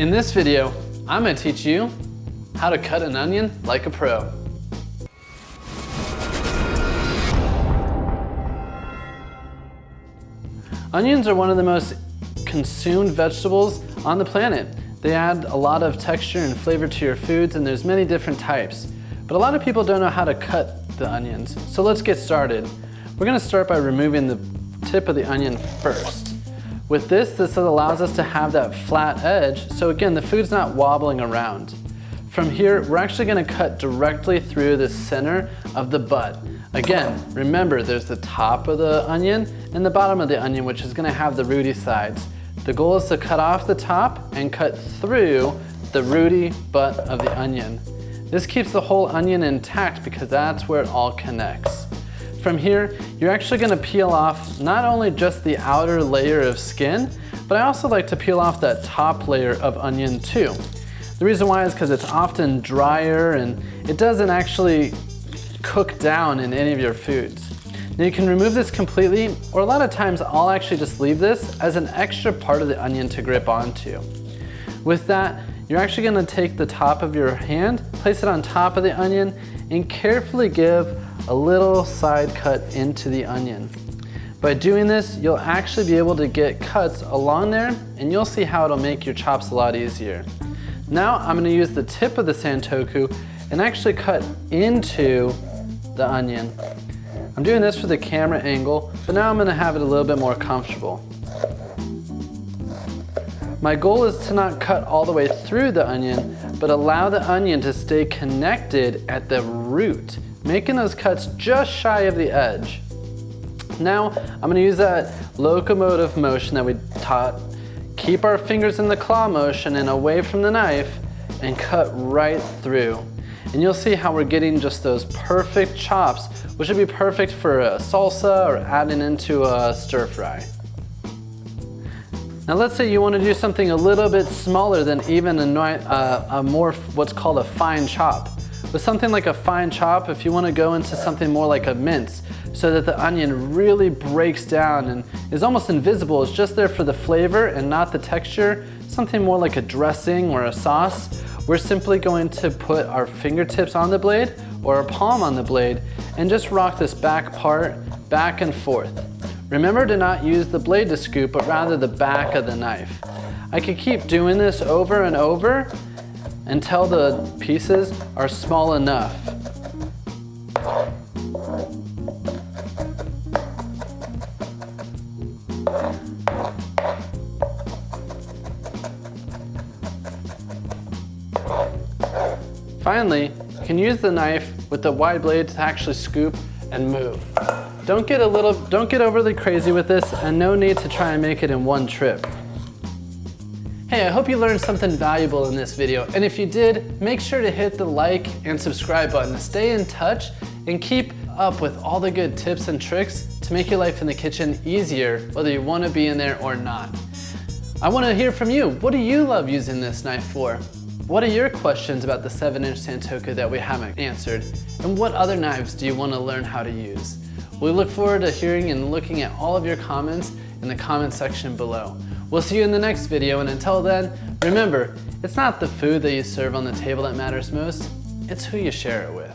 In this video, I'm going to teach you how to cut an onion like a pro. Onions are one of the most consumed vegetables on the planet. They add a lot of texture and flavor to your foods, and there's many different types. But a lot of people don't know how to cut the onions. So let's get started. We're going to start by removing the tip of the onion first. With this allows us to have that flat edge, so again, the food's not wobbling around. From here, we're actually going to cut directly through the center of the butt. Again, remember, there's the top of the onion and the bottom of the onion, which is going to have the rooty sides. The goal is to cut off the top and cut through the rooty butt of the onion. This keeps the whole onion intact because that's where it all connects. From here, you're actually going to peel off not only just the outer layer of skin, but I also like to peel off that top layer of onion too. The reason why is because it's often drier and it doesn't actually cook down in any of your foods. Now you can remove this completely, or a lot of times I'll actually just leave this as an extra part of the onion to grip onto. With that, you're actually going to take the top of your hand, place it on top of the onion, and carefully give a little side cut into the onion. By doing this, you'll actually be able to get cuts along there, and you'll see how it'll make your chops a lot easier. Now I'm going to use the tip of the santoku and actually cut into the onion. I'm doing this for the camera angle, but now I'm going to have it a little bit more comfortable. My goal is to not cut all the way through the onion, but allow the onion to stay connected at the root, making those cuts just shy of the edge. Now, I'm going to use that locomotive motion that we taught, keep our fingers in the claw motion and away from the knife, and cut right through. And you'll see how we're getting just those perfect chops, which would be perfect for a salsa or adding into a stir fry. Now let's say you want to do something a little bit smaller than even a more what's called a fine chop. With something like a fine chop, if you want to go into something more like a mince, so that the onion really breaks down and is almost invisible, it's just there for the flavor and not the texture, something more like a dressing or a sauce, we're simply going to put our fingertips on the blade or our palm on the blade and just rock this back part back and forth. Remember to not use the blade to scoop, but rather the back of the knife. I could keep doing this over and over until the pieces are small enough. Finally, you can use the knife with the wide blade to actually scoop and move. Don't get overly crazy with this, and no need to try and make it in one trip. Hey, I hope you learned something valuable in this video, and if you did, make sure to hit the like and subscribe button to stay in touch and keep up with all the good tips and tricks to make your life in the kitchen easier, whether you want to be in there or not. I want to hear from you. What do you love using this knife for? What are your questions about the 7-inch santoku that we haven't answered? And what other knives do you want to learn how to use? We look forward to hearing and looking at all of your comments in the comment section below. We'll see you in the next video, and until then, remember, it's not the food that you serve on the table that matters most, it's who you share it with.